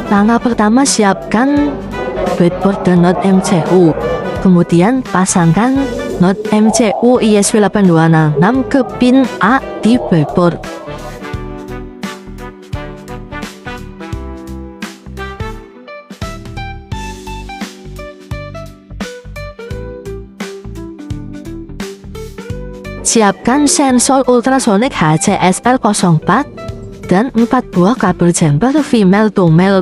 Langkah pertama, siapkan breadboard dan not MCU. Kemudian pasangkan not MCU ISP8266 ke pin A di breadboard. Siapkan sensor ultrasonic HCSL04 dan 4 buah kabel jumper female to male.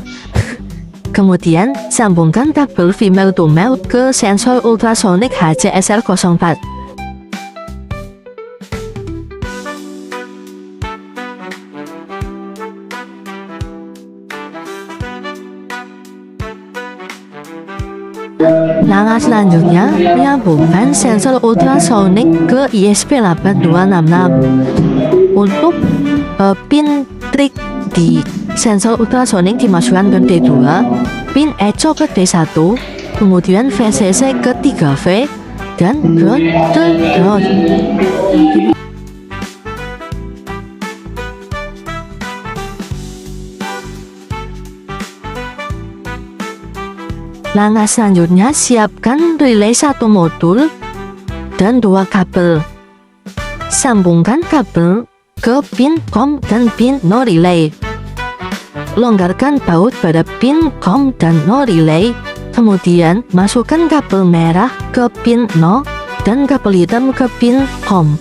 Kemudian sambungkan kabel female to male ke sensor ultrasonic HCSL04. Langkah selanjutnya, menyambungkan sensor ultrasonic ke ISP8266. Untuk pin trik di sensor ultrasonic dimasukkan ke D2, pin echo ke D1, kemudian VCC ke 3V, dan ground ke ground. Langkah selanjutnya, siapkan relay 1 modul dan 2 kabel. Sambungkan kabel ke pin COM dan pin no relay. Longgarkan baut pada pin COM dan no relay. Kemudian masukkan kabel merah ke pin no dan kabel hitam ke pin COM.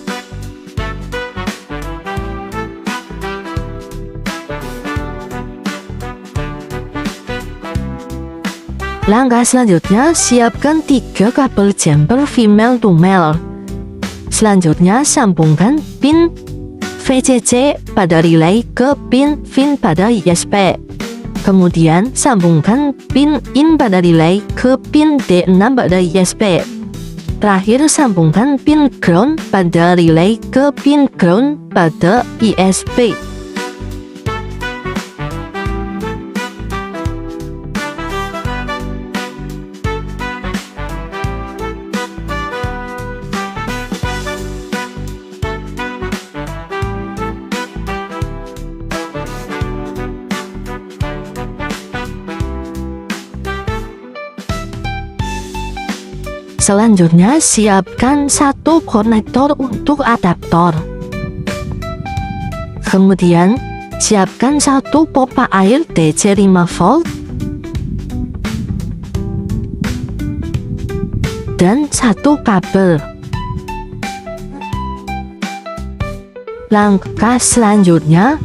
Langkah selanjutnya, siapkan 3 kabel jumper female to male. Selanjutnya, sambungkan pin VCC pada relay ke pin VIN pada ISP. Kemudian, sambungkan pin IN pada relay ke pin D6 pada ISP. Terakhir, sambungkan pin ground pada relay ke pin ground pada ISP. Selanjutnya, siapkan 1 konektor untuk adaptor. Kemudian, siapkan 1 pompa air DC 5 volt dan 1 kabel. Langkah selanjutnya,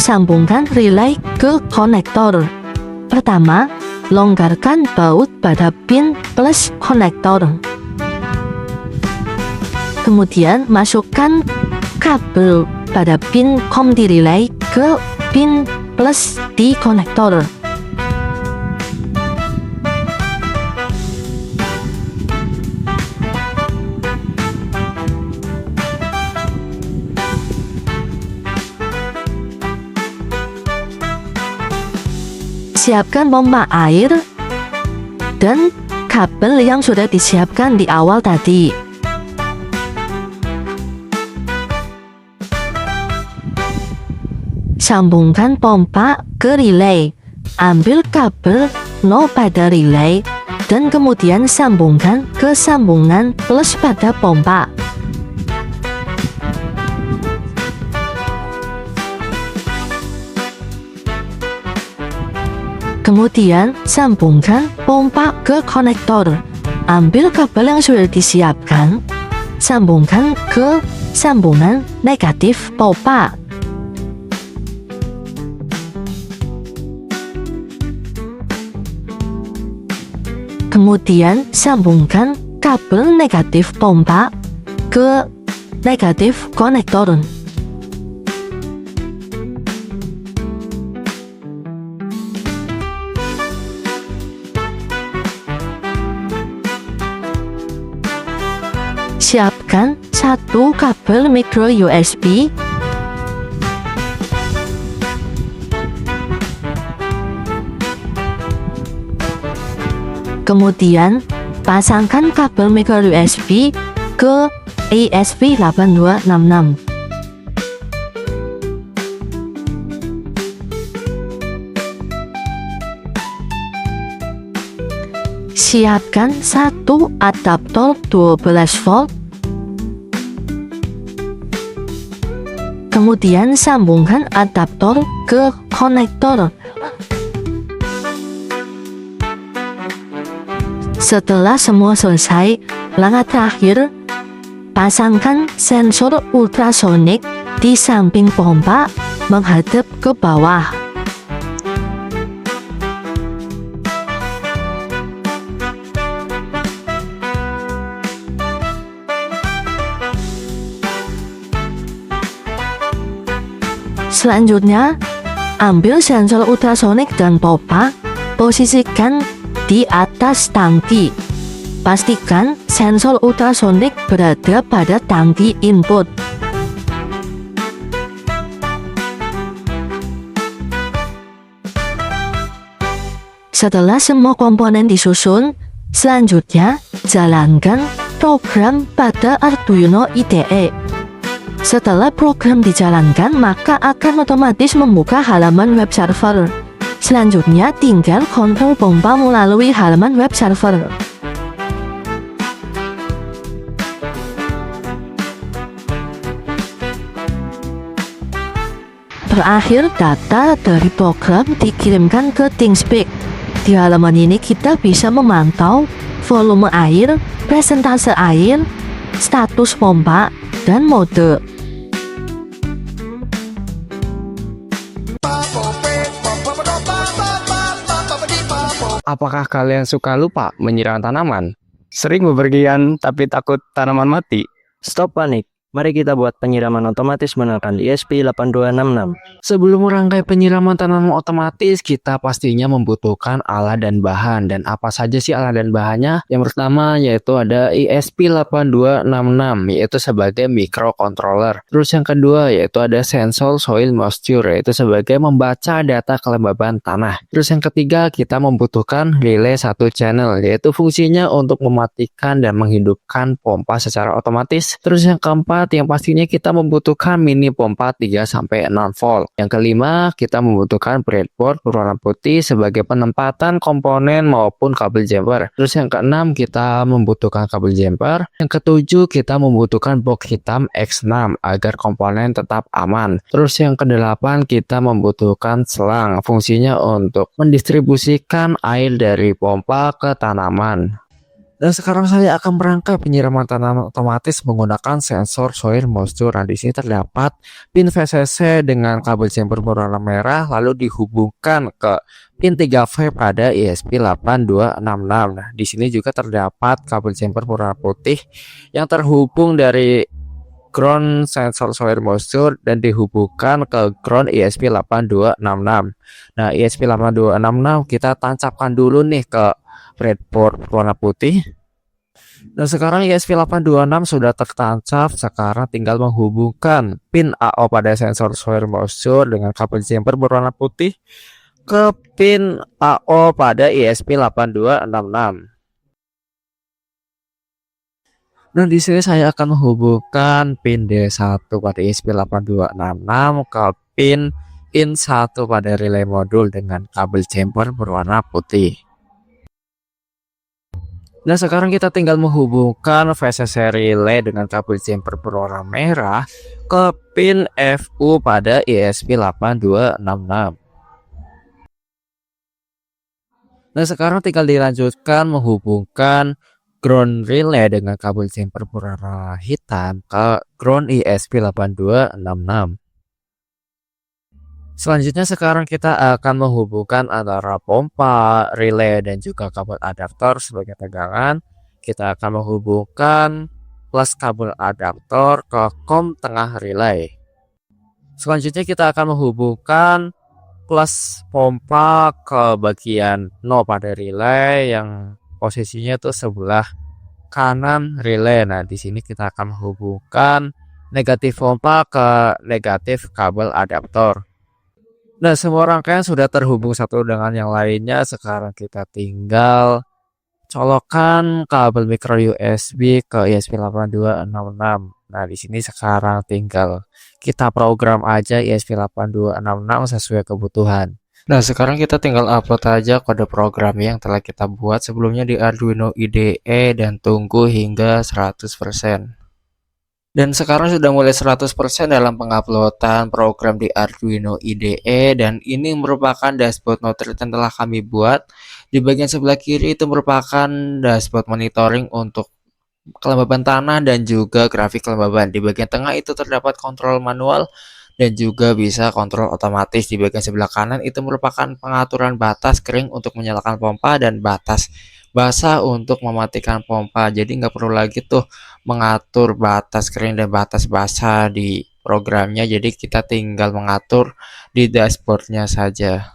sambungkan relay ke konektor. Pertama, longgarkan baut pada pin plus konektor. Kemudian masukkan kabel pada pin COM di relay ke pin plus di konektor. Siapkan pompa air dan kabel yang sudah disiapkan di awal tadi. Sambungkan pompa ke relay. Ambil kabel no pada relay dan kemudian sambungkan ke sambungan plus pada pompa. Kemudian sambungkan pompa ke konektor. Ambil kabel yang sudah disiapkan, sambungkan ke sambungan negatif pompa. Kemudian sambungkan kabel negatif pompa ke negatif konektor. Siapkan 1 kabel micro USB. Kemudian pasangkan kabel micro USB ke ISP8266. Siapkan satu adaptor 12 volt. Kemudian sambungkan adaptor ke konektor. Setelah semua selesai, langkah terakhir, pasangkan sensor ultrasonik di samping pompa menghadap ke bawah. Selanjutnya, ambil sensor ultrasonik dan pompa, posisikan di atas tangki. Pastikan sensor ultrasonik berada pada tangki input. Setelah semua komponen disusun, selanjutnya jalankan program pada Arduino IDE. Setelah program dijalankan, maka akan otomatis membuka halaman web server. Selanjutnya tinggal kontrol pompa melalui halaman web server. Terakhir, data dari program dikirimkan ke ThinkSpeak. Di halaman ini kita bisa memantau volume air, presentase air, status pompa, dan mode. Apakah kalian suka lupa menyiram tanaman? Sering bepergian tapi takut tanaman mati? Stop panik. Mari kita buat penyiraman otomatis menggunakan ESP8266. Sebelum merangkai penyiraman tanaman otomatis, kita pastinya membutuhkan alat dan bahan. Dan apa saja sih alat dan bahannya? Yang pertama yaitu ada ESP8266, yaitu sebagai microcontroller. Terus yang kedua yaitu ada sensor soil moisture, yaitu sebagai membaca data kelembaban tanah. Terus yang ketiga kita membutuhkan relay 1 channel, yaitu fungsinya untuk mematikan dan menghidupkan pompa secara otomatis. Terus yang keempat yang pastinya kita membutuhkan mini pompa 3-6 volt. Yang kelima, kita membutuhkan breadboard berwarna putih sebagai penempatan komponen maupun kabel jumper. Terus yang keenam, kita membutuhkan kabel jumper. Yang ketujuh, kita membutuhkan box hitam X6 agar komponen tetap aman. Terus yang kedelapan, kita membutuhkan selang, fungsinya untuk mendistribusikan air dari pompa ke tanaman. Dan sekarang saya akan merangkai penyiraman tanaman otomatis menggunakan sensor soil moisture. Nah, di sini terdapat pin VCC dengan kabel jumper berwarna merah lalu dihubungkan ke pin 3V pada ESP8266. Nah, di sini juga terdapat kabel jumper berwarna putih yang terhubung dari ground sensor soil moisture dan dihubungkan ke ground ESP8266. Nah, ESP8266 kita tancapkan dulu nih ke breadboard warna putih. Dan sekarang ESP8266 sudah tertancap. Sekarang tinggal menghubungkan pin AO pada sensor soil moisture dengan kabel jumper berwarna putih ke pin AO pada ESP8266. Dan di sini saya akan menghubungkan pin D1 pada ESP8266 ke pin IN1 pada relay modul dengan kabel jumper berwarna putih. Nah, sekarang kita tinggal menghubungkan VCC relay dengan kabel jumper berwarna merah ke pin FU pada ESP8266. Nah, sekarang tinggal dilanjutkan menghubungkan ground relay dengan kabel jumper berwarna hitam ke ground ESP8266. Selanjutnya sekarang kita akan menghubungkan antara pompa, relay, dan juga kabel adaptor sebagai tegangan. Kita akan menghubungkan plus kabel adaptor ke COM tengah relay. Selanjutnya kita akan menghubungkan plus pompa ke bagian no pada relay yang posisinya itu sebelah kanan relay. Nah, di sini kita akan menghubungkan negatif pompa ke negatif kabel adaptor. Nah, semua rangkaian sudah terhubung satu dengan yang lainnya. Sekarang kita tinggal colokkan kabel micro USB ke ESP8266. Nah, di sini sekarang tinggal kita program aja ESP8266 sesuai kebutuhan. Nah, sekarang kita tinggal upload aja kode program yang telah kita buat sebelumnya di Arduino IDE dan tunggu hingga 100%. Dan sekarang sudah mulai 100% dalam penguploadan program di Arduino IDE, dan ini merupakan dashboard Node-RED yang telah kami buat. Di bagian sebelah kiri itu merupakan dashboard monitoring untuk kelembaban tanah dan juga grafik kelembaban. Di bagian tengah itu terdapat kontrol manual dan juga bisa kontrol otomatis. Di bagian sebelah kanan itu merupakan pengaturan batas kering untuk menyalakan pompa dan batas basah untuk mematikan pompa. Jadi nggak perlu lagi tuh mengatur batas kering dan batas basah di programnya. Jadi kita tinggal mengatur di dashboardnya saja.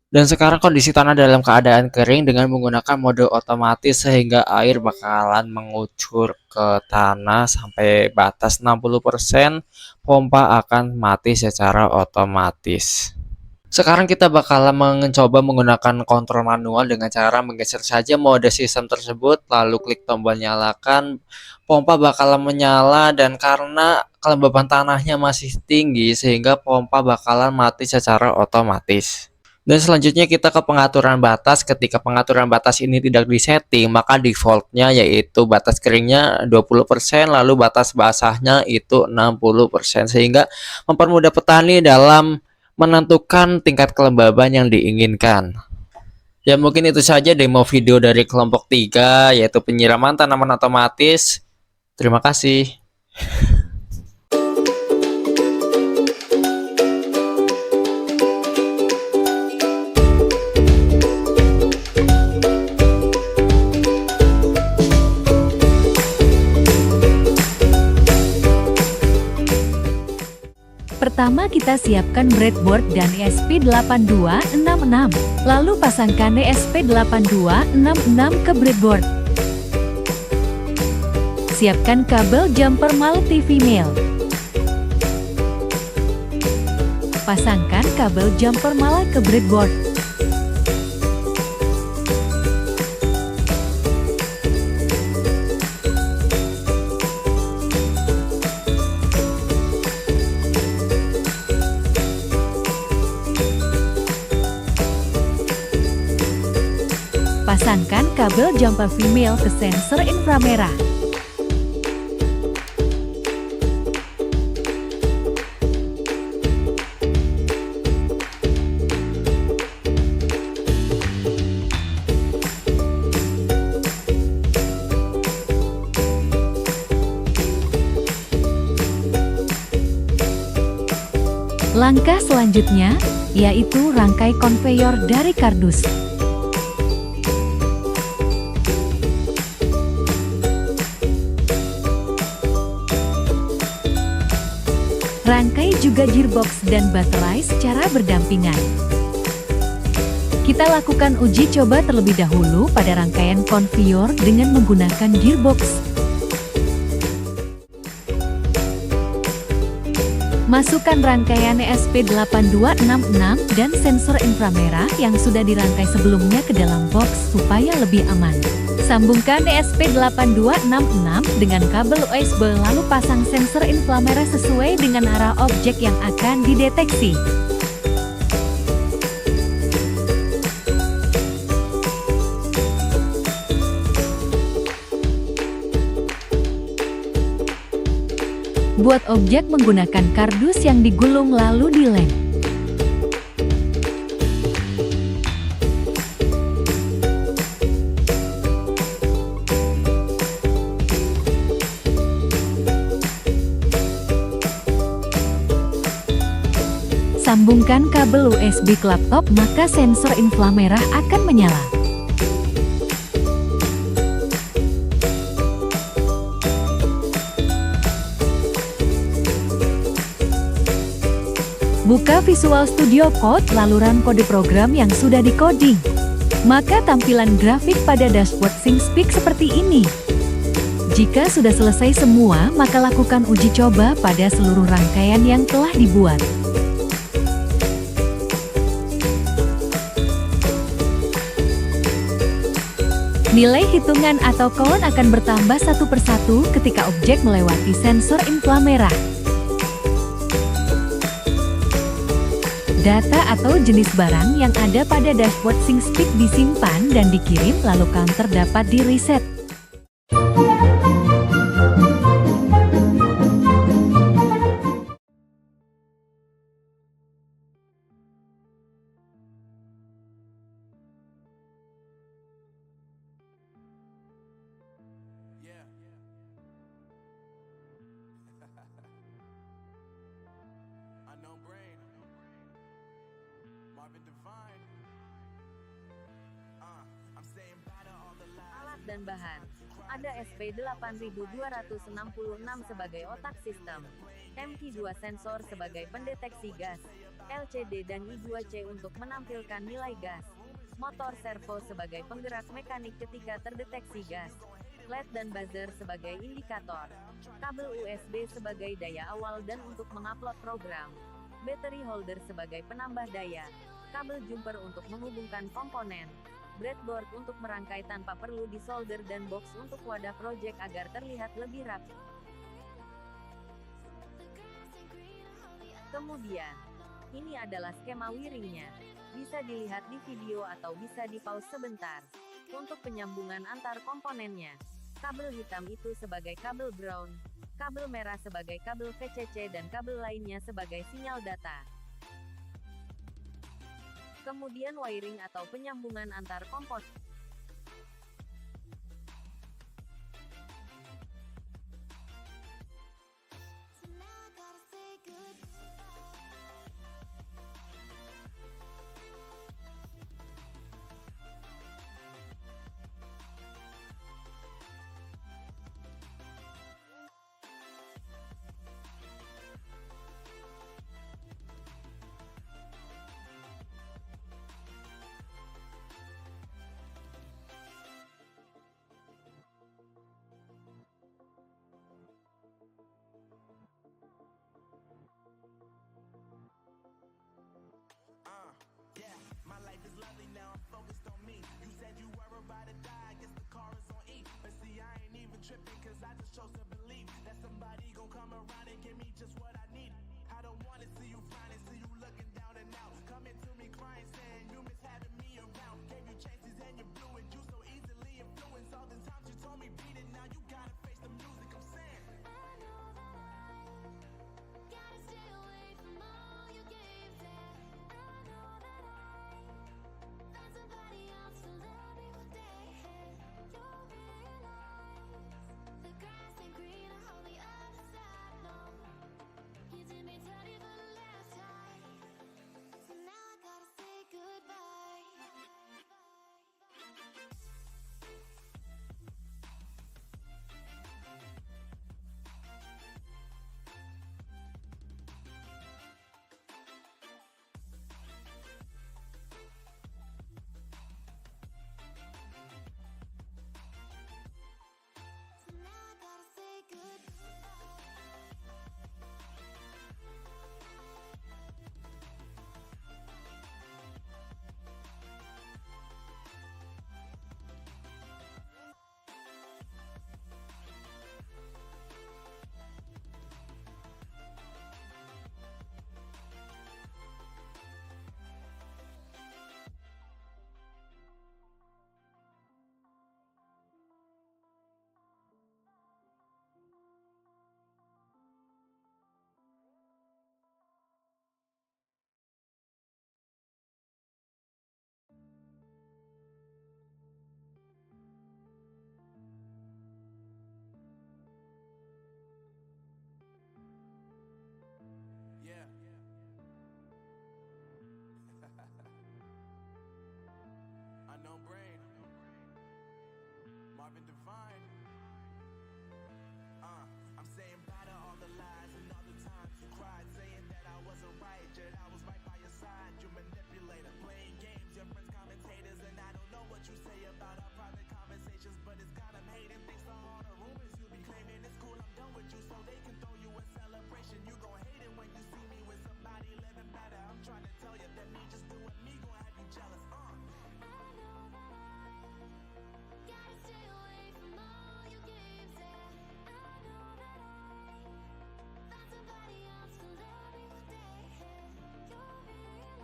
Dan sekarang kondisi tanah dalam keadaan kering dengan menggunakan mode otomatis, sehingga air bakalan mengucur ke tanah sampai batas 60%, pompa akan mati secara otomatis. Sekarang kita bakalan mencoba menggunakan kontrol manual dengan cara menggeser saja mode sistem tersebut, lalu klik tombol nyalakan, pompa bakalan menyala, dan karena kelembaban tanahnya masih tinggi sehingga pompa bakalan mati secara otomatis. Dan selanjutnya kita ke pengaturan batas. Ketika pengaturan batas ini tidak disetting, maka defaultnya yaitu batas keringnya 20%, lalu batas basahnya itu 60%, sehingga mempermudah petani dalam menentukan tingkat kelembaban yang diinginkan. Ya, mungkin itu saja demo video dari kelompok 3, yaitu penyiraman tanaman otomatis. Terima kasih. Pertama kita siapkan breadboard dan ESP8266, lalu pasangkan ESP8266 ke breadboard. Siapkan kabel jumper multi-female. Pasangkan kabel jumper mala ke breadboard. Pasangkan kabel jumper female ke sensor inframerah. Langkah selanjutnya yaitu rangkai konveyor dari kardus. Rangkai juga gearbox dan baterai secara berdampingan. Kita lakukan uji coba terlebih dahulu pada rangkaian konveyor dengan menggunakan gearbox. Masukkan rangkaian ESP8266 dan sensor inframerah yang sudah dirangkai sebelumnya ke dalam box supaya lebih aman. Sambungkan ESP8266 dengan kabel USB lalu pasang sensor inframerah sesuai dengan arah objek yang akan dideteksi. Buat objek menggunakan kardus yang digulung lalu dilem. Sambungkan kabel USB ke laptop, maka sensor inframerah akan menyala. Buka Visual Studio Code lalu run kode program yang sudah di-coding. Maka tampilan grafik pada dashboard SyncSpeak seperti ini. Jika sudah selesai semua, maka lakukan uji coba pada seluruh rangkaian yang telah dibuat. Nilai hitungan atau count akan bertambah satu persatu ketika objek melewati sensor inframerah. Data atau jenis barang yang ada pada dashboard SyncSpeed disimpan dan dikirim lalu counter dapat di reset. Unknown brain, Marvin Divine. I'm saying bye to all the lies. Alat dan bahan. Ada SP8266 sebagai otak sistem, MQ2 sensor sebagai pendeteksi gas, LCD dan I2C untuk menampilkan nilai gas, motor servo sebagai penggerak mekanik ketika terdeteksi gas, LED dan buzzer sebagai indikator, kabel USB sebagai daya awal dan untuk mengupload program, battery holder sebagai penambah daya, kabel jumper untuk menghubungkan komponen, breadboard untuk merangkai tanpa perlu disolder dan box untuk wadah project agar terlihat lebih rapi. Kemudian, ini adalah skema wiringnya. Bisa dilihat di video atau bisa di-pause sebentar. Untuk penyambungan antar komponennya, kabel hitam itu sebagai kabel ground, kabel merah sebagai kabel VCC dan kabel lainnya sebagai sinyal data. Kemudian wiring atau penyambungan antar komponen. Yeah, my life is lovely now, I'm focused on me. You said you were about to die, I guess the car is on E. But see, I ain't even tripping, cause I just chose to believe that somebody gon' come around and give me just what I need. I don't wanna see you finding, see you looking down and out. Coming to me crying, saying you miss having me around. Gave you chances and you blew it, you so easily influenced. All the times you told me beat it, now you gotta face the music, I'm saying. I know that I gotta stay away from all your games, and I know that I found somebody else to love me one day. You'll realize the grass ain't greener on the other side. No, you did me dirty for the last time, so now I gotta say goodbye. So now I gotta say goodbye. Yeah. Unknown brain, Marvin Divine. I'm saying bye to all the lies and all the times you cried, saying that I wasn't right, yet I was right by your side. You manipulator, playing games, your friends commentators, and I don't know what you say about our private conversations, but it's got 'em hating. Thanks to all the rumors you be claiming, it's cool, I'm done with you, so they can throw you a celebration. You gon' hate it when you see me with somebody living better. I'm trying to tell you that me just doing me gon' have you jealous. I know that I gotta stay away from all your games, and I know that I found somebody else to love me one day. You'll realize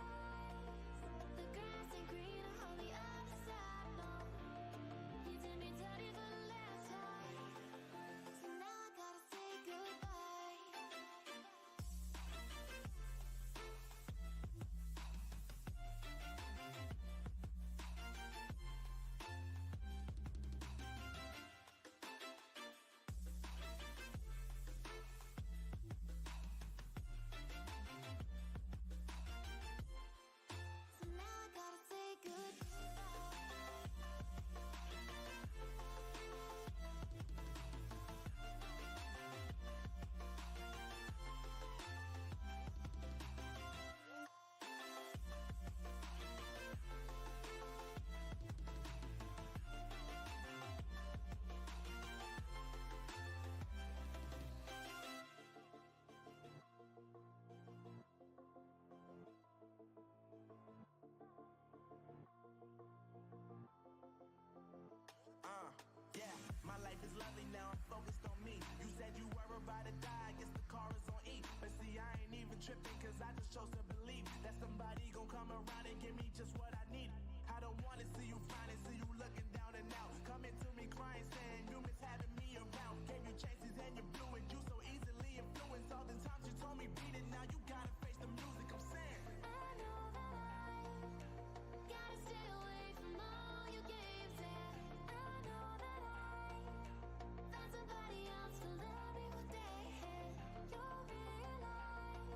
me. You said you were about to die, I guess the car is on E. But see, I ain't even tripping, cause I just chose to believe that somebody gon' come around and give me just what I need. I don't wanna see you finally, see you looking down and out. Coming to me crying, saying you miss having me around. Gave you chances and you blew it, you so easily influenced. All the times you told me beat it, now you gotta face the music, I'm saying. I know that I gotta stay away from all your games, and I know that I found somebody else to love me what they had. You'll realize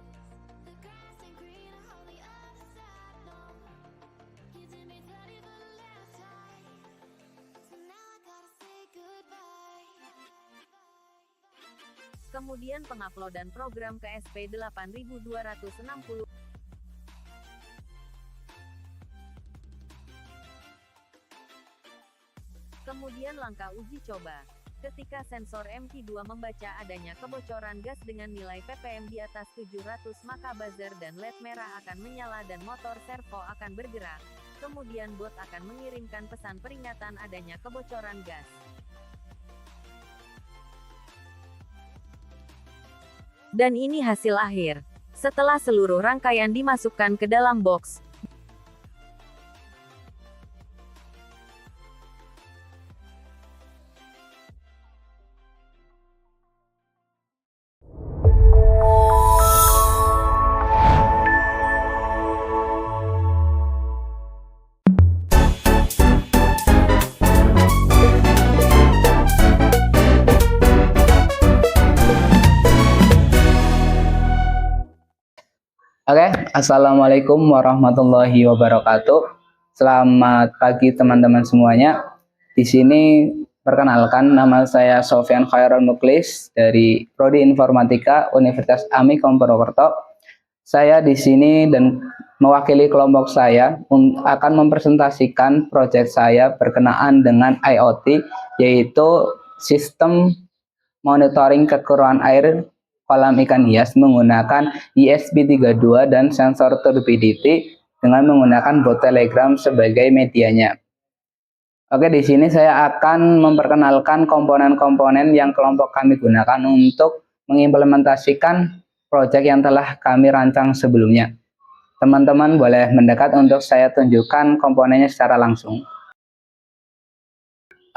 the grass ain't greener on the other side. No, you did me dirty for the last time, so now I gotta say goodbye. Kemudian penguploadan program ke SP8260. Kemudian langkah uji coba. Ketika sensor MT2 membaca adanya kebocoran gas dengan nilai ppm di atas 700, maka buzzer dan LED merah akan menyala dan motor servo akan bergerak. Kemudian bot akan mengirimkan pesan peringatan adanya kebocoran gas. Dan ini hasil akhir. Setelah seluruh rangkaian dimasukkan ke dalam box, Oke, Assalamualaikum warahmatullahi wabarakatuh. Selamat pagi teman-teman semuanya. Di sini perkenalkan, nama saya Sofyan Khairul Muklis dari Prodi Informatika Universitas Amikom Purwokerto. Saya di sini dan mewakili kelompok saya akan mempresentasikan proyek saya berkenaan dengan IoT, yaitu sistem monitoring kekurangan air kolam ikan hias menggunakan ESP32 dan sensor turbidity dengan menggunakan bot Telegram sebagai medianya. Oke, di sini saya akan memperkenalkan komponen-komponen yang kelompok kami gunakan untuk mengimplementasikan proyek yang telah kami rancang sebelumnya. Teman-teman boleh mendekat untuk saya tunjukkan komponennya secara langsung.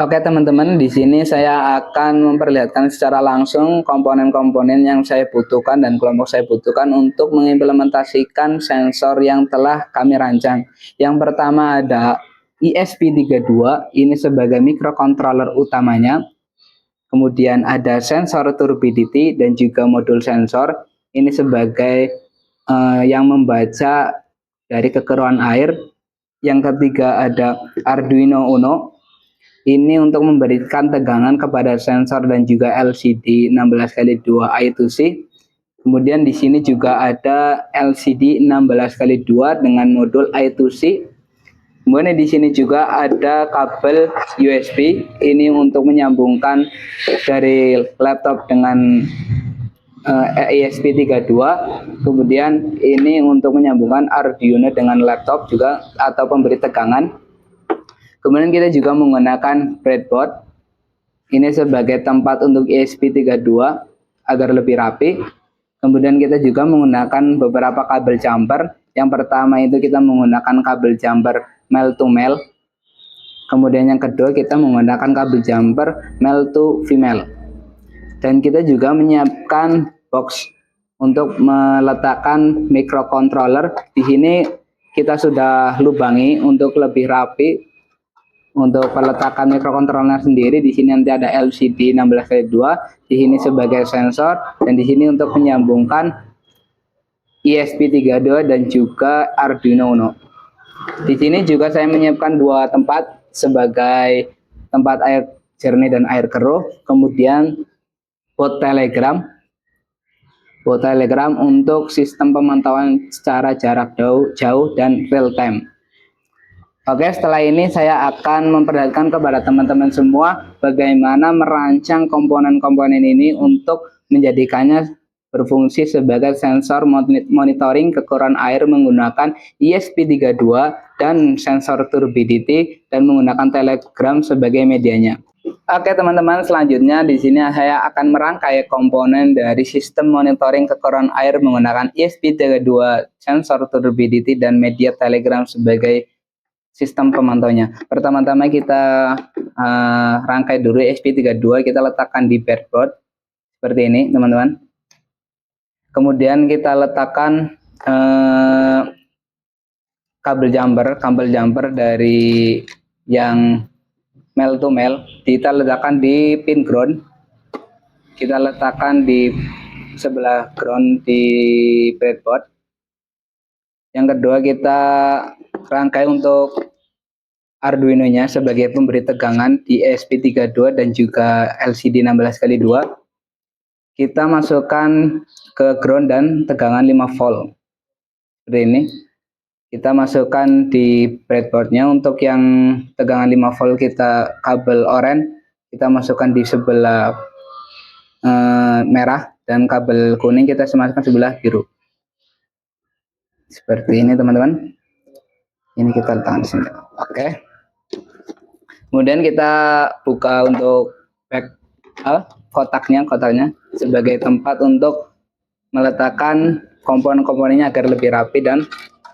Oke teman-teman, di sini saya akan memperlihatkan secara langsung komponen-komponen yang saya butuhkan dan kelompok saya butuhkan untuk mengimplementasikan sensor yang telah kami rancang. Yang pertama ada ESP32, ini sebagai microcontroller utamanya. Kemudian ada sensor turbidity dan juga modul sensor, ini sebagai yang membaca dari kekurangan air. Yang ketiga ada Arduino Uno. Ini untuk memberikan tegangan kepada sensor dan juga LCD 16x2 I2C. Kemudian di sini juga ada LCD 16x2 dengan modul I2C. Kemudian di sini juga ada kabel USB. Ini untuk menyambungkan dari laptop dengan ESP32. Kemudian ini untuk menyambungkan Arduino dengan laptop juga atau pemberi tegangan. Kemudian kita juga menggunakan breadboard. Ini sebagai tempat untuk ESP32 agar lebih rapi. Kemudian kita juga menggunakan beberapa kabel jumper. Yang pertama itu kita menggunakan kabel jumper male to male. Kemudian yang kedua kita menggunakan kabel jumper male to female. Dan kita juga menyiapkan box untuk meletakkan microcontroller. Di sini kita sudah lubangi untuk lebih rapi. Untuk peletakan microcontroller sendiri, di sini nanti ada LCD 16x2, di sini sebagai sensor, dan di sini untuk menyambungkan ESP32 dan juga Arduino Uno. Di sini juga saya menyiapkan dua tempat sebagai tempat air jernih dan air keruh, kemudian bot Telegram untuk sistem pemantauan secara jarak jauh dan real time. Oke, setelah ini saya akan memperlihatkan kepada teman-teman semua bagaimana merancang komponen-komponen ini untuk menjadikannya berfungsi sebagai sensor monitoring kekurangan air menggunakan ESP32 dan sensor turbidity dan menggunakan Telegram sebagai medianya. Oke teman-teman, selanjutnya di sini saya akan merangkai komponen dari sistem monitoring kekoran air menggunakan ESP32 sensor turbidity dan media telegram sebagai sistem pemantaunya. Pertama-tama kita rangkai dulu ESP32, kita letakkan di breadboard seperti ini teman-teman. Kemudian kita letakkan kabel jumper dari yang male to male, kita letakkan di pin ground, kita letakkan di sebelah ground di breadboard. Yang kedua kita rangkai untuk Arduino-nya sebagai pemberi tegangan di ESP32 dan juga LCD 16x2. Kita masukkan ke ground dan tegangan 5 volt seperti ini. Kita masukkan di breadboardnya. Untuk yang tegangan 5 volt kita kabel oranye, kita masukkan di sebelah merah, dan kabel kuning kita masukkan sebelah biru seperti ini teman-teman. Ini kita letakkan di sini. Oke. Kemudian kita buka untuk kotaknya sebagai tempat untuk meletakkan komponen-komponennya agar lebih rapi dan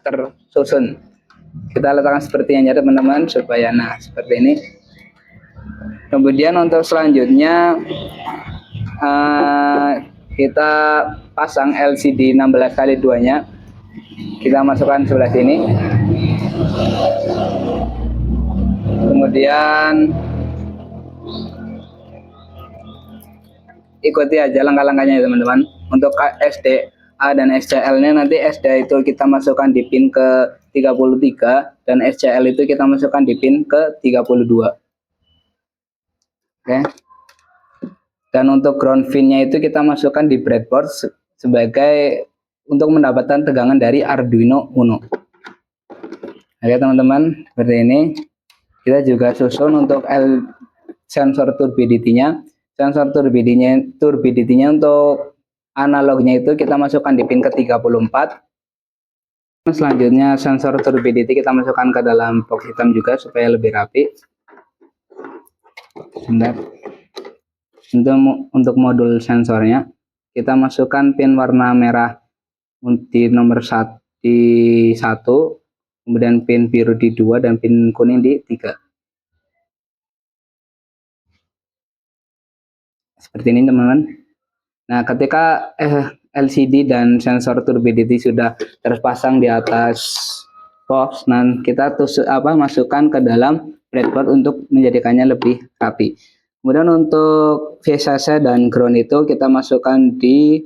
tersusun. Kita letakkan seperti yang ada teman-teman supaya seperti ini. Kemudian untuk selanjutnya kita pasang LCD 16x2 nya, kita masukkan sebelah sini. Kemudian ikuti aja langkah-langkahnya ya teman-teman. Untuk SDA dan SCL-nya nanti SDA itu kita masukkan di pin ke 33 dan SCL itu kita masukkan di pin ke 32. Oke. Dan untuk ground pin-nya itu kita masukkan di breadboard sebagai untuk mendapatkan tegangan dari Arduino Uno. Oke teman-teman, seperti ini. Kita juga susun untuk sensor turbidity-nya. Sensor turbidity-nya untuk analognya itu kita masukkan di pin ke 34. Selanjutnya sensor turbidity kita masukkan ke dalam box hitam juga supaya lebih rapi. Sebentar. Untuk modul sensornya kita masukkan pin warna merah di nomor 1, kemudian pin biru di 2 dan pin kuning di 3. Seperti ini teman-teman. Nah, ketika LCD dan sensor turbidity sudah terpasang di atas box, kita masukkan ke dalam breadboard untuk menjadikannya lebih rapi. Kemudian untuk VCC dan ground itu kita masukkan di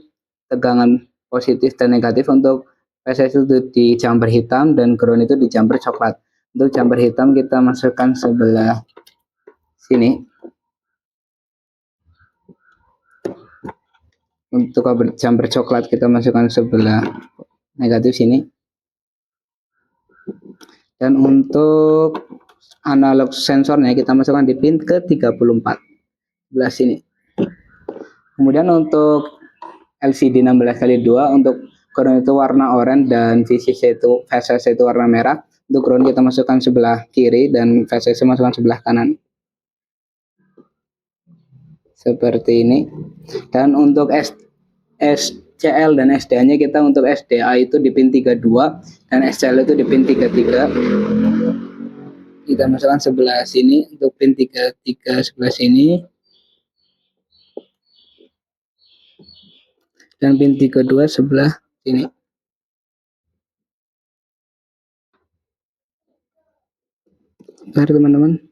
tegangan positif dan negatif. Untuk VCC itu di jumper hitam dan ground itu di jumper coklat. Untuk jumper hitam kita masukkan sebelah sini. Untuk jumper coklat kita masukkan sebelah negatif sini. Dan untuk analog sensornya kita masukkan di pin ke 34 sebelah sini. Kemudian untuk LCD 16x2 untuk ground itu warna oranye dan VCC itu warna merah. Untuk ground kita masukkan sebelah kiri dan VCC masukkan sebelah kanan. Seperti ini. Dan untuk SCL dan SDA-nya kita untuk SDA itu di pin 32 dan SCL itu di pin 33. Kita masukkan sebelah sini untuk pin 33 sebelah sini. Dan pin 32 sebelah sini. Bentar teman-teman.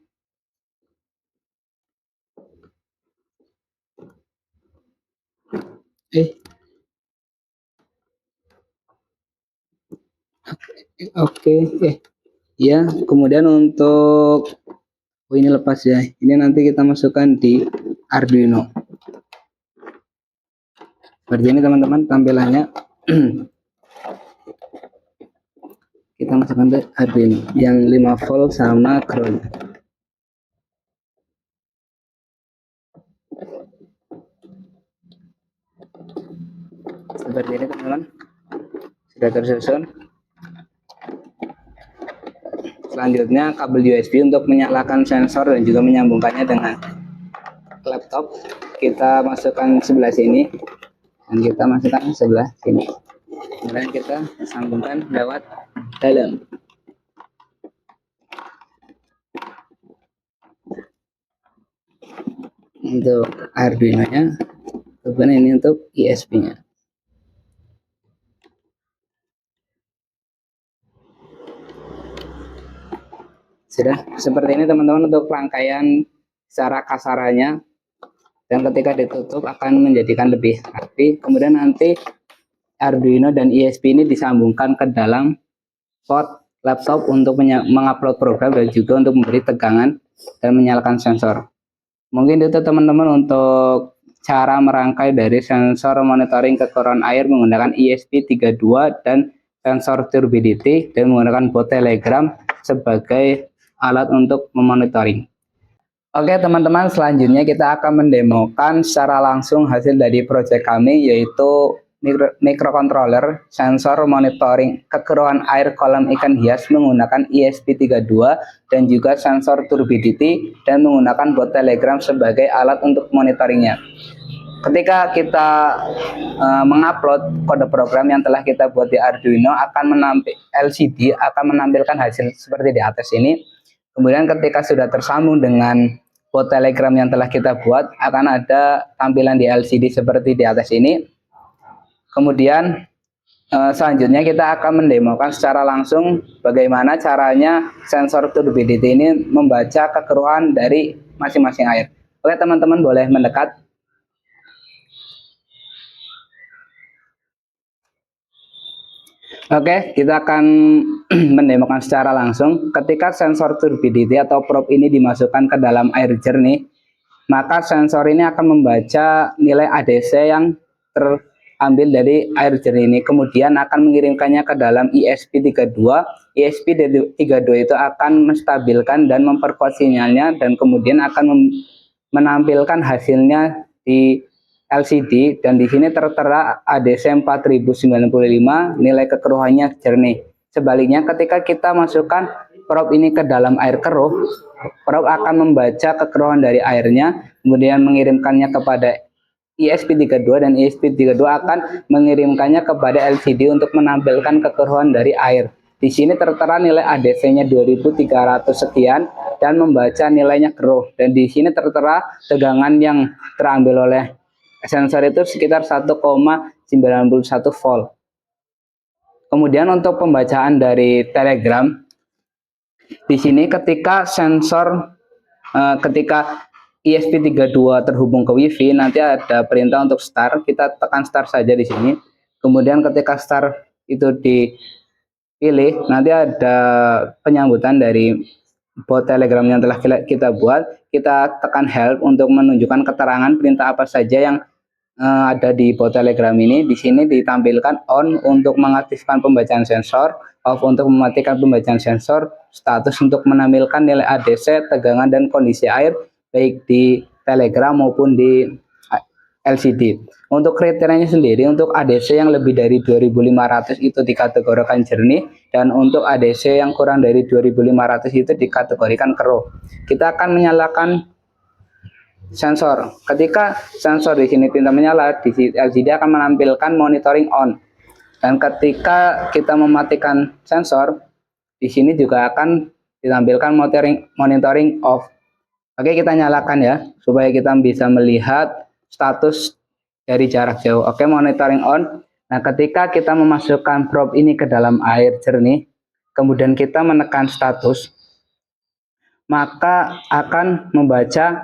Oke. Ya, kemudian untuk ini lepas ya. Ini nanti kita masukkan di Arduino. Seperti ini teman-teman tampilannya. Kita masukkan ke Arduino yang 5 volt sama ground. Seperti ini teman-teman. Sudah tersusun. Selanjutnya kabel USB untuk menyalakan sensor dan juga menyambungkannya dengan laptop, kita masukkan sebelah sini dan kita masukkan sebelah sini. Kemudian kita sambungkan lewat dalam. Untuk Arduino-nya, kemudian ini untuk ISP-nya. Sudah seperti ini teman-teman untuk rangkaian secara kasarannya, dan ketika ditutup akan menjadikan lebih rapi. Kemudian nanti Arduino dan ISP ini disambungkan ke dalam port laptop untuk mengupload program dan juga untuk memberi tegangan dan menyalakan sensor. Mungkin itu teman-teman untuk cara merangkai dari sensor monitoring kekurangan air menggunakan ESP32 dan sensor turbidity dan menggunakan bot telegram sebagai alat untuk memonitoring. Oke teman-teman, selanjutnya kita akan mendemokan secara langsung hasil dari proyek kami, yaitu microcontroller sensor monitoring kekeruan air kolam ikan hias menggunakan ESP32 dan juga sensor turbidity dan menggunakan bot telegram sebagai alat untuk monitoringnya. Ketika kita mengupload kode program yang telah kita buat di Arduino, LCD akan menampilkan hasil seperti di atas ini. Kemudian ketika sudah tersambung dengan bot telegram yang telah kita buat, akan ada tampilan di LCD seperti di atas ini. Kemudian selanjutnya kita akan mendemokan secara langsung bagaimana caranya sensor turbidity ini membaca kekeruhan dari masing-masing air. Oke teman-teman, boleh mendekat. Oke, kita akan mendemokan secara langsung. Ketika sensor turbidity atau probe ini dimasukkan ke dalam air jernih, maka sensor ini akan membaca nilai ADC yang terambil dari air jernih ini, kemudian akan mengirimkannya ke dalam ESP32. ESP32 itu akan menstabilkan dan memperkuat sinyalnya, dan kemudian akan menampilkan hasilnya di LCD, dan di sini tertera ADC 4095, nilai kekeruhannya jernih. Sebaliknya ketika kita masukkan probe ini ke dalam air keruh, probe akan membaca kekeruhan dari airnya, kemudian mengirimkannya kepada ESP32 dan ESP32 akan mengirimkannya kepada LCD untuk menampilkan kekeruhan dari air. Di sini tertera nilai ADC-nya 2300 sekian dan membaca nilainya keruh, dan di sini tertera tegangan yang terambil oleh sensor itu sekitar 1,91 volt. Kemudian untuk pembacaan dari telegram, di sini ketika ketika ESP32 terhubung ke WiFi, nanti ada perintah untuk start. Kita tekan start saja di sini. Kemudian ketika start itu dipilih, nanti ada penyambutan dari bot telegram yang telah kita buat. Kita tekan help untuk menunjukkan keterangan perintah apa saja yang ada di bot telegram ini. Di sini ditampilkan on untuk mengaktifkan pembacaan sensor, off untuk mematikan pembacaan sensor, status untuk menampilkan nilai ADC, tegangan dan kondisi air baik di telegram maupun di LCD. Untuk kriterianya sendiri, untuk ADC yang lebih dari 2500 itu dikategorikan jernih, dan untuk ADC yang kurang dari 2500 itu dikategorikan keruh. Kita akan menyalakan sensor. Ketika sensor di sini pinta menyala, di LCD akan menampilkan monitoring on. Dan ketika kita mematikan sensor, di sini juga akan ditampilkan monitoring off. Oke, kita nyalakan ya, supaya kita bisa melihat status dari jarak jauh. Oke, monitoring on. Nah, ketika kita memasukkan probe ini ke dalam air jernih, kemudian kita menekan status, maka akan membaca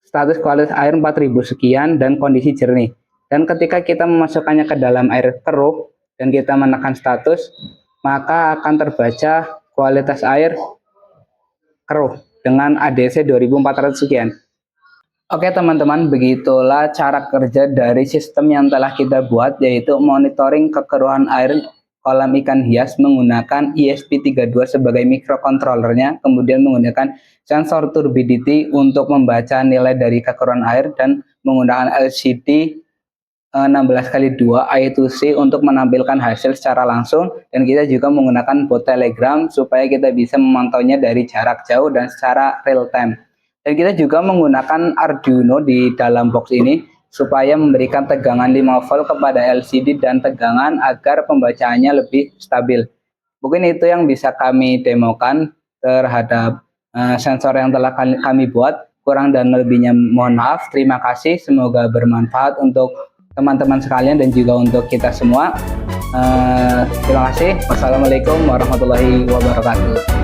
status kualitas air 4000 sekian dan kondisi jernih. Dan ketika kita memasukkannya ke dalam air keruh dan kita menekan status, maka akan terbaca kualitas air keruh dengan ADC 2400 sekian. Oke teman-teman, begitulah cara kerja dari sistem yang telah kita buat, yaitu monitoring kekeruhan air kolam ikan hias menggunakan ESP32 sebagai microcontrollernya, kemudian menggunakan sensor turbidity untuk membaca nilai dari kekeruhan air, dan menggunakan LCD 16x2 I2C untuk menampilkan hasil secara langsung, dan kita juga menggunakan bot telegram supaya kita bisa memantaunya dari jarak jauh dan secara real time. Dan kita juga menggunakan Arduino di dalam box ini supaya memberikan tegangan 5 volt kepada LCD dan tegangan agar pembacaannya lebih stabil. Mungkin itu yang bisa kami demokan terhadap sensor yang telah kami buat. Kurang dan lebihnya mohon maaf. Terima kasih, semoga bermanfaat untuk teman-teman sekalian dan juga untuk kita semua. Terima kasih. Wassalamualaikum warahmatullahi wabarakatuh.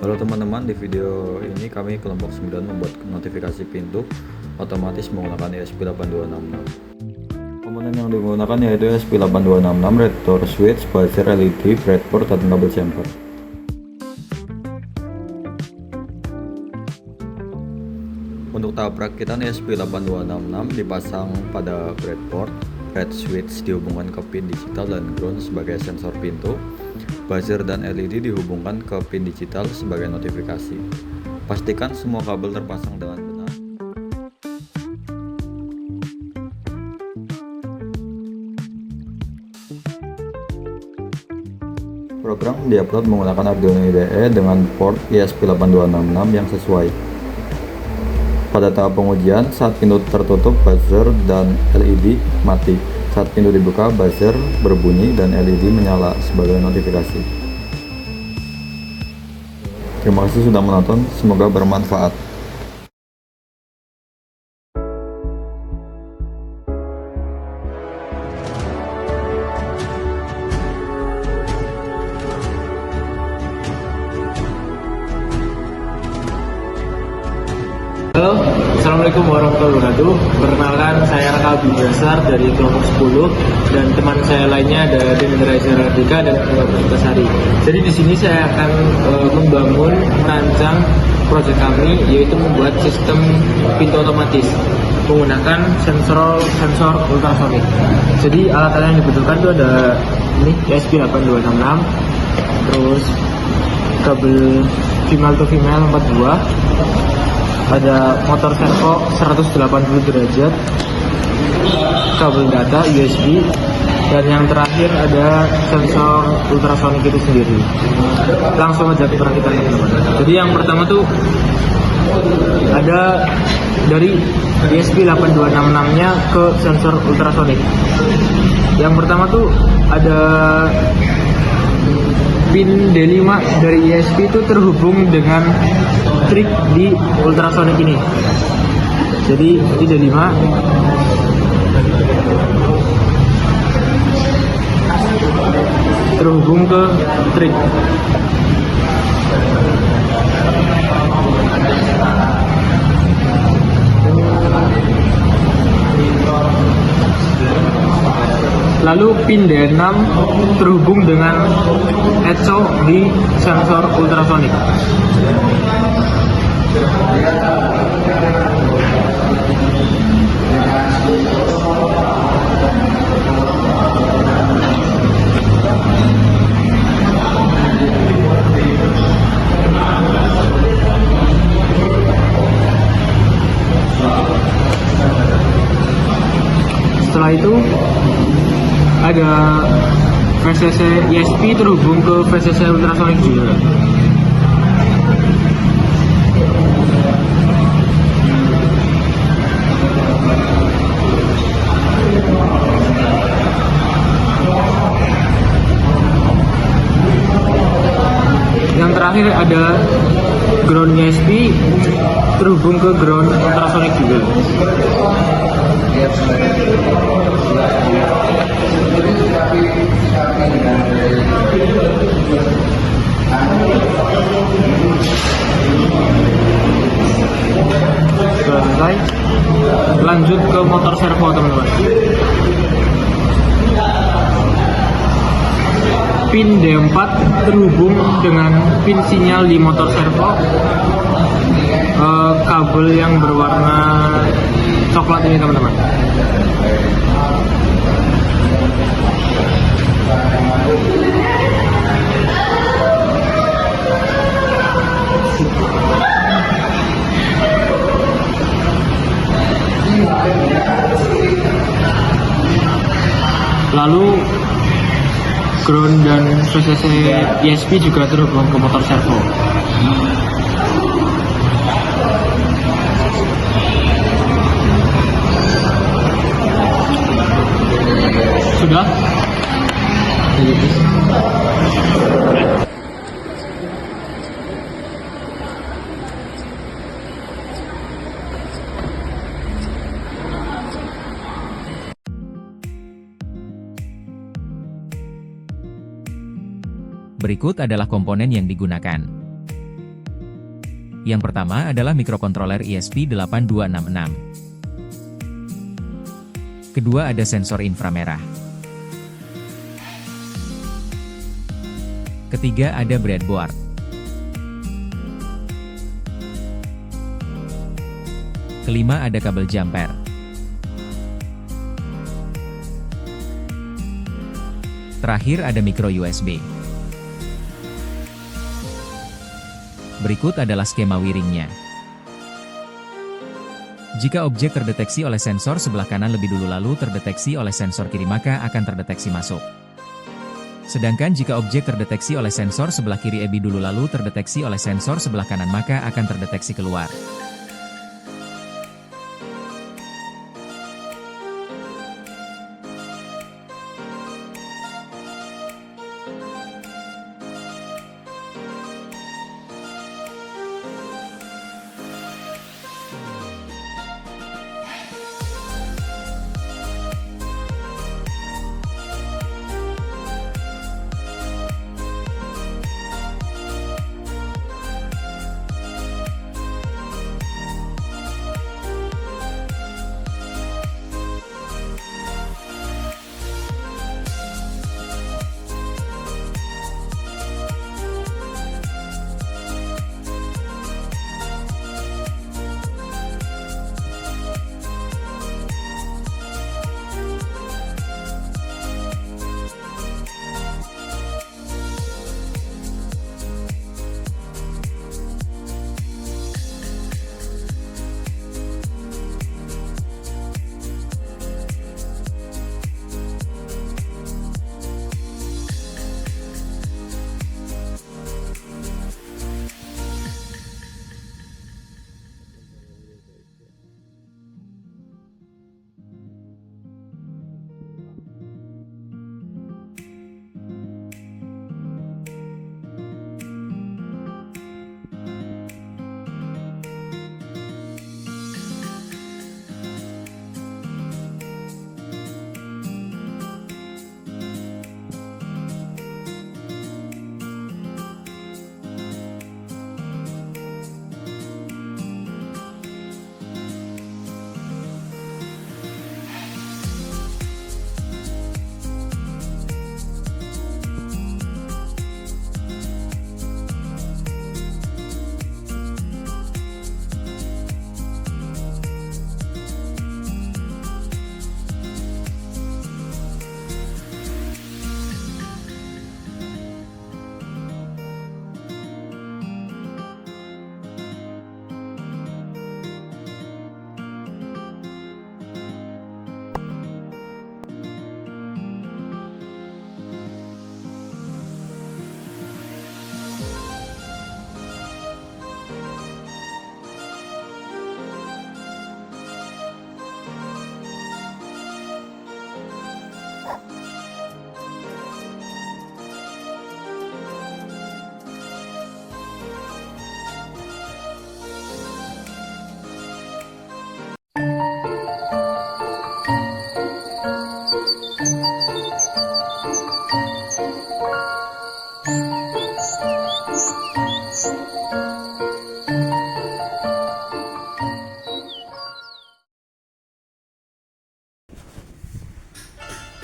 Halo teman-teman, di video ini kami kelompok 9 membuat notifikasi pintu otomatis menggunakan ESP8266. Komponen yang digunakan yaitu ESP8266, red door switch, buzzer, LED, breadboard, dan kabel jumper. Untuk tahap perakitan ESP8266 dipasang pada breadboard, red switch dihubungkan ke pin digital dan ground sebagai sensor pintu. Buzzer dan LED dihubungkan ke pin digital sebagai notifikasi. Pastikan semua kabel terpasang dengan benar. Program diupload menggunakan Arduino IDE dengan port ESP8266 yang sesuai. Pada tahap pengujian, saat pintu tertutup, buzzer dan LED mati. Saat pintu dibuka, buzzer berbunyi dan LED menyala sebagai notifikasi. Terima kasih sudah menonton, semoga bermanfaat. Halo, Assalamualaikum warahmatullahi wabarakatuh. Perkenalkan, saya Raka Abdulbasar dari kelompok 10 dan teman saya lainnya ada Reza Radika dan Antasari. Jadi di sini saya akan merancang proyek kami, yaitu membuat sistem pintu otomatis menggunakan sensor ultrasonik. Jadi alat-alat yang dibutuhkan itu ada ini ESP8266, terus kabel female to female 4 buah, ada motor servo 180 derajat, kabel data USB, dan yang terakhir ada sensor ultrasonik itu sendiri. Langsung aja ke perakitan teman-teman. Jadi yang pertama tuh ada dari ESP8266 nya ke sensor ultrasonik. Yang pertama tuh ada pin D5 dari ESP itu terhubung dengan trik di ultrasonik ini. Jadi ini D5 terhubung ke trik. Lalu pin D6 terhubung dengan ECO di sensor ultrasonik. Setelah itu ada VCC ESP terhubung ke VCC ultrasonik juga. Yang terakhir ada ground ESP terhubung ke ground ultrasonik juga. Selesai, lanjut ke motor servo teman-teman. Pin D4 terhubung dengan pin sinyal di motor servo. Kabel yang berwarna coklat ini teman-teman. Lalu ground dan VCC ESP juga terhubung ke motor servo. Sudah? Berikut adalah komponen yang digunakan. Yang pertama adalah mikrokontroler ESP8266. Kedua ada sensor inframerah. Ketiga ada breadboard. Kelima ada kabel jumper. Terakhir ada micro USB. Berikut adalah skema wiringnya. Jika objek terdeteksi oleh sensor sebelah kanan lebih dulu lalu terdeteksi oleh sensor kiri maka akan terdeteksi masuk. Sedangkan jika objek terdeteksi oleh sensor sebelah kiri lebih dulu lalu terdeteksi oleh sensor sebelah kanan maka akan terdeteksi keluar.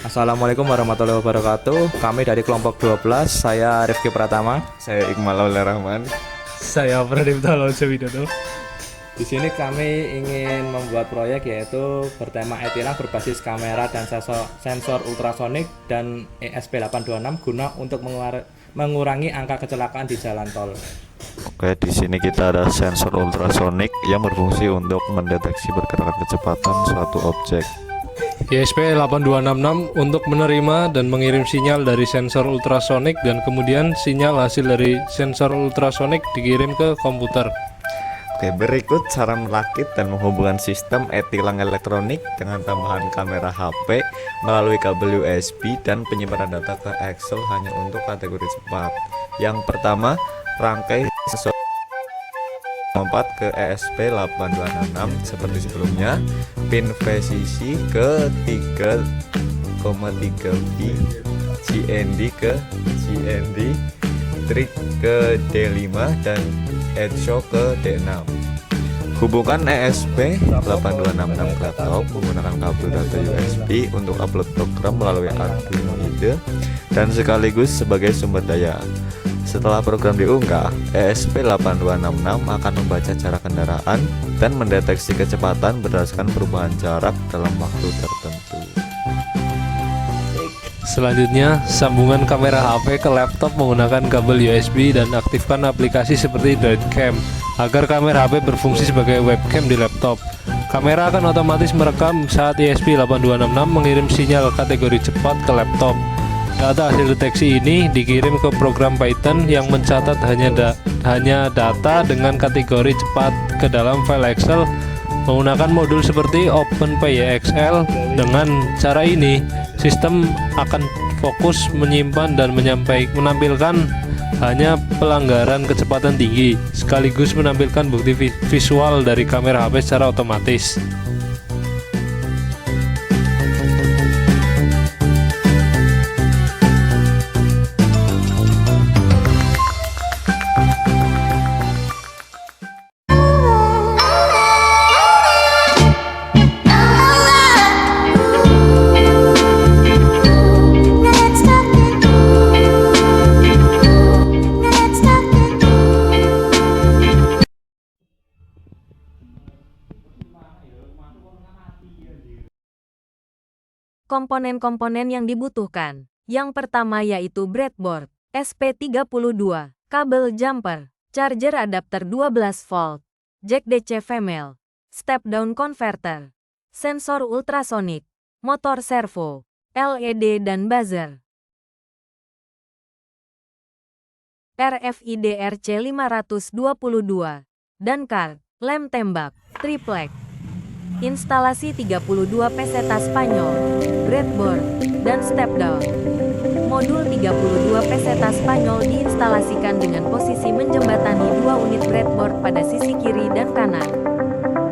Assalamualaikum warahmatullahi wabarakatuh. Kami dari kelompok 12, saya Rifki Pratama. Saya Iqmal Aulil Rahman. Saya Pradipta Laujo Widodo. Di sini kami ingin membuat proyek yaitu bertema e-tilang berbasis kamera dan sensor ultrasonik dan ESP8266 guna untuk mengurangi angka kecelakaan di jalan tol. Oke, di sini kita ada sensor ultrasonik yang berfungsi untuk mendeteksi pergerakan kecepatan suatu objek. ESP8266 untuk menerima dan mengirim sinyal dari sensor ultrasonik dan kemudian sinyal hasil dari sensor ultrasonik dikirim ke komputer. Oke, berikut cara merakit dan menghubungkan sistem e-tilang elektronik dengan tambahan kamera HP melalui kabel USB dan penyimpanan data ke Excel hanya untuk kategori cepat. Yang pertama, rangkai sensor 4 ke ESP8266 seperti sebelumnya, pin VCC ke 3,3V, GND ke GND, trig ke D5 dan Edshow ke D6. Hubungkan ESP8266 ke laptop menggunakan kabel data USB untuk upload program melalui Arduino IDE dan sekaligus sebagai sumber daya. Setelah program diunggah, ESP8266 akan membaca jarak kendaraan dan mendeteksi kecepatan berdasarkan perubahan jarak dalam waktu tertentu. Selanjutnya, sambungan kamera HP ke laptop menggunakan kabel USB dan aktifkan aplikasi seperti DroidCam agar kamera HP berfungsi sebagai webcam di laptop. Kamera akan otomatis merekam saat ESP8266 mengirim sinyal kategori cepat ke laptop. Data hasil deteksi ini dikirim ke program Python yang mencatat hanya data dengan kategori cepat ke dalam file Excel menggunakan modul seperti OpenPyXL. Dengan cara ini, sistem akan fokus menyimpan dan menampilkan hanya pelanggaran kecepatan tinggi, sekaligus menampilkan bukti visual dari kamera HP secara otomatis. Komponen-komponen yang dibutuhkan. Yang pertama yaitu breadboard, SP32, kabel jumper, charger adapter 12 volt, jack DC female, step down converter, sensor ultrasonik, motor servo, LED dan buzzer, RFID RC522, dan card, lem tembak, triplek. Instalasi 32 peseta Spanyol, breadboard, dan step down. Modul 32 peseta Spanyol diinstalasikan dengan posisi menjembatani dua unit breadboard pada sisi kiri dan kanan.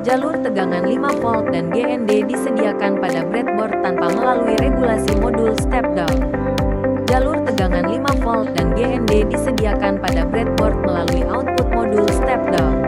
Jalur tegangan 5 volt dan GND disediakan pada breadboard tanpa melalui regulasi modul step down. Jalur tegangan 5 volt dan GND disediakan pada breadboard melalui output modul step down.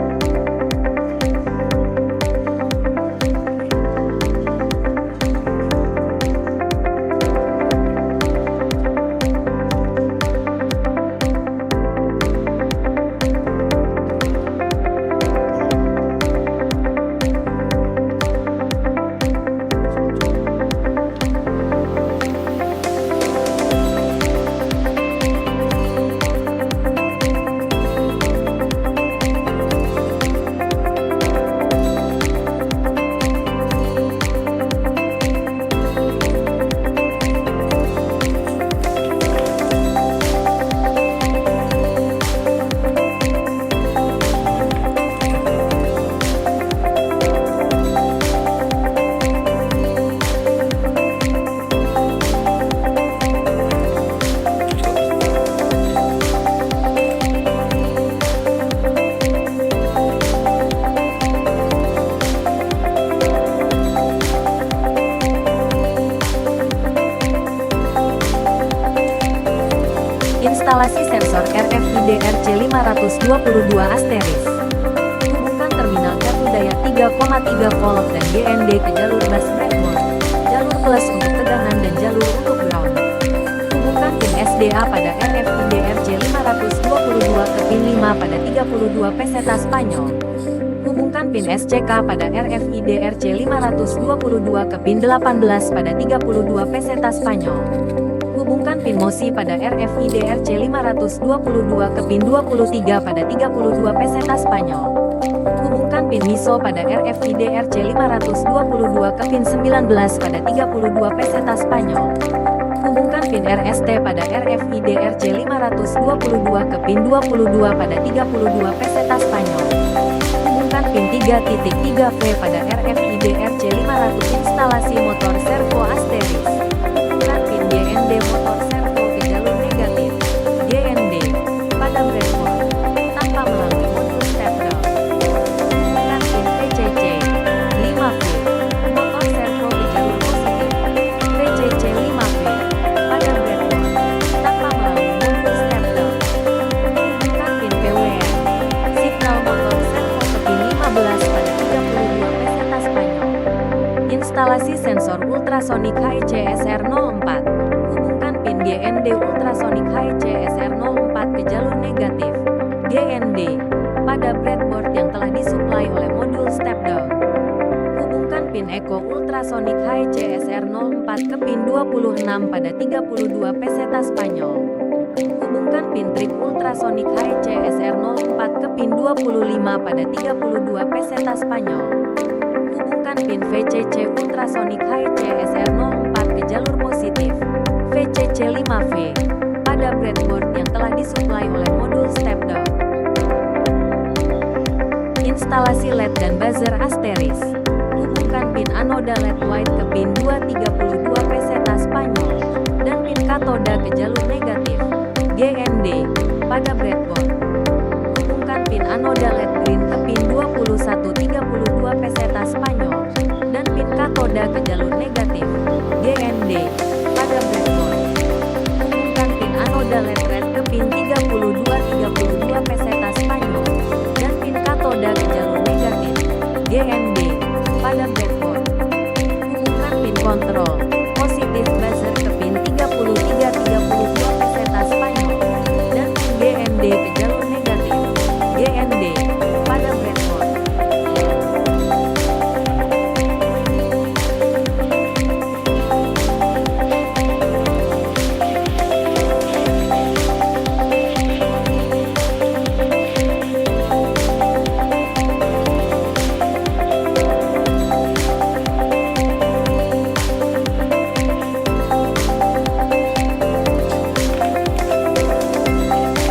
Instalasi sensor RFID RC522 asterisk. Hubungkan terminal kartu daya 3,3 volt dan GND ke jalur bus breadboard, jalur plus untuk tegangan dan jalur untuk ground. Hubungkan pin SDA pada RFID RC522 ke pin 5 pada 32 peseta Spanyol. Hubungkan pin SCK pada RFID RC522 ke pin 18 pada 32 peseta Spanyol. Hubungkan pin MOSI pada RFID RC522 ke pin 23 pada 32 peseta Spanyol. Hubungkan pin MISO pada RFID RC522 ke pin 19 pada 32 peseta Spanyol. Hubungkan pin RST pada RFID RC522 ke pin 22 pada 32 peseta Spanyol. Hubungkan pin 3.3V pada RFID RC500 instalasi motor servo asterisk. GND motor servo ke jalur negatif, GND, pada breadboard, tanpa melalui modul step down. Hubungkan pin VCC, 5V, motor servo ke jalur positif, VCC 5V, pada breadboard, tanpa melalui modul step down. Hubungkan pin PWM, signal sensor ultrasonik HECSR04. Hubungkan pin GND ultrasonik HECSR04 ke jalur negatif GND pada breadboard yang telah disuplai oleh modul step down. Hubungkan pin Echo ultrasonik HECSR04 ke pin 26 pada 32 peseta Spanyol. Hubungkan pin trik ultrasonik HECSR04 ke pin 25 pada 32 peseta Spanyol. Hubungkan pin VCC ultrasonik HECSR04 ke jalur positif VCC 5V pada breadboard yang telah disuplai oleh modul step down. Instalasi LED dan buzzer asteris. Hubungkan pin anoda LED white ke pin 232 peseta Spanyol dan pin katoda ke jalur negatif GND pada breadboard. Hubungkan pin anoda LED green ke pin 2132 peseta Spanyol dan pin katoda ke jalur negatif GND pada breadboard. Hubungkan pin anoda LED red ke pin 3232 peseta Spanyol dan pin katoda ke jalur negatif GND pada breadboard. Hubungkan pin kontrol positif buzzer ke pin 3332 peseta Spanyol dan pin GND ke jalur negatif GND pada breadboard.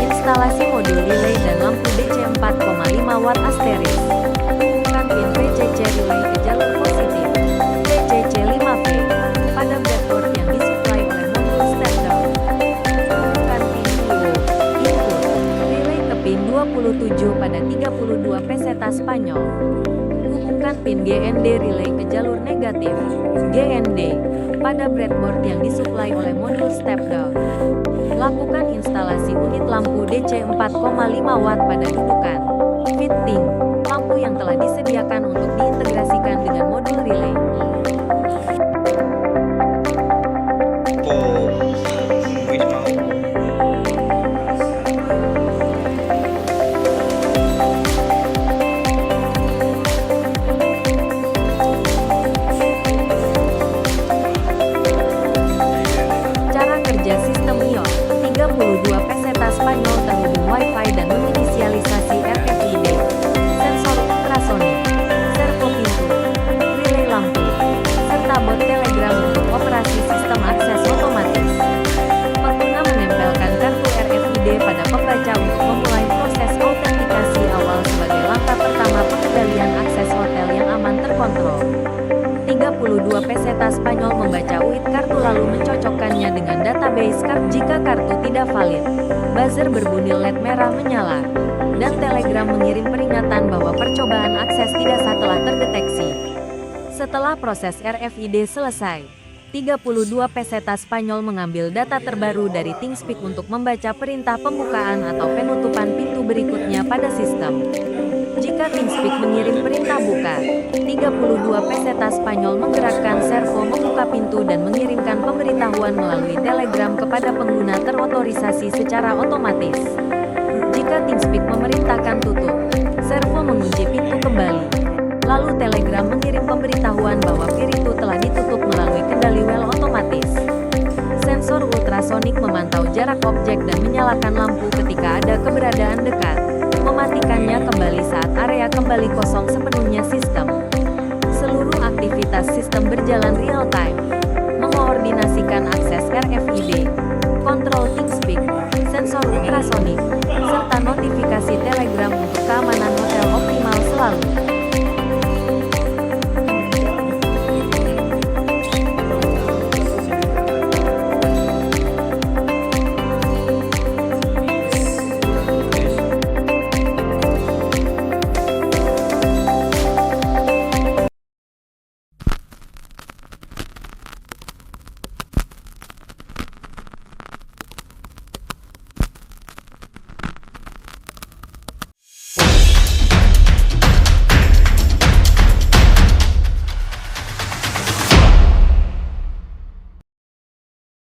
Instalasi modul relay dan lampu DC 4,5 watt asteris. Hubungkan pin VCC relay ke jalur positif VCC 5V pada breadboard yang disuplai oleh modul step down. Hubungkan pin IO input relay ke pin 27 pada 32 peseta Spanyol. Hubungkan pin GND relay ke jalur negatif GND pada breadboard yang disuplai oleh modul step down. Lakukan instalasi unit lampu DC 4,5 watt pada dudukan. Fitting lampu yang telah disediakan untuk diintegrasikan dengan modul relay. Cara kerja sistem iOS 32 peseta Spanyol terhubung Wi-Fi dan menginisialisasi RFID, sensor ultrasonik, servo pintu, relay lampu, serta bot Telegram untuk operasi sistem akses otomatis. Pengguna menempelkan kartu RFID pada pembaca untuk memulai proses autentikasi awal sebagai langkah pertama pengendalian akses hotel yang aman terkontrol. 32 peseta Spanyol membaca UID kartu lalu mencocokkannya dengan database kartu. Jika kartu tidak valid, buzzer berbunyi LED merah menyala, dan Telegram mengirim peringatan bahwa percobaan akses tidak sah telah terdeteksi. Setelah proses RFID selesai, 32 peseta Spanyol mengambil data terbaru dari ThinkSpeak untuk membaca perintah pembukaan atau penutupan pintu berikutnya pada sistem. Jika ThinkSpeak mengirim perintah buka, 32 peseta Spanyol menggerakkan servo membuka pintu dan mengirimkan pemberitahuan melalui Telegram kepada pengguna terotorisasi secara otomatis. Jika ThinkSpeak memerintahkan tutup, servo mengunci pintu kembali. Lalu Telegram mengirim pemberitahuan bahwa pintu telah ditutup melalui kendali well otomatis. Sensor ultrasonik memantau jarak objek dan menyalakan lampu ketika ada keberadaan dekat, mematikannya kembali saat area kembali kosong sepenuhnya sistem. Seluruh aktivitas sistem berjalan real-time, mengoordinasikan akses RFID, kontrol ThinkSpeak, sensor ultrasonik, serta notifikasi Telegram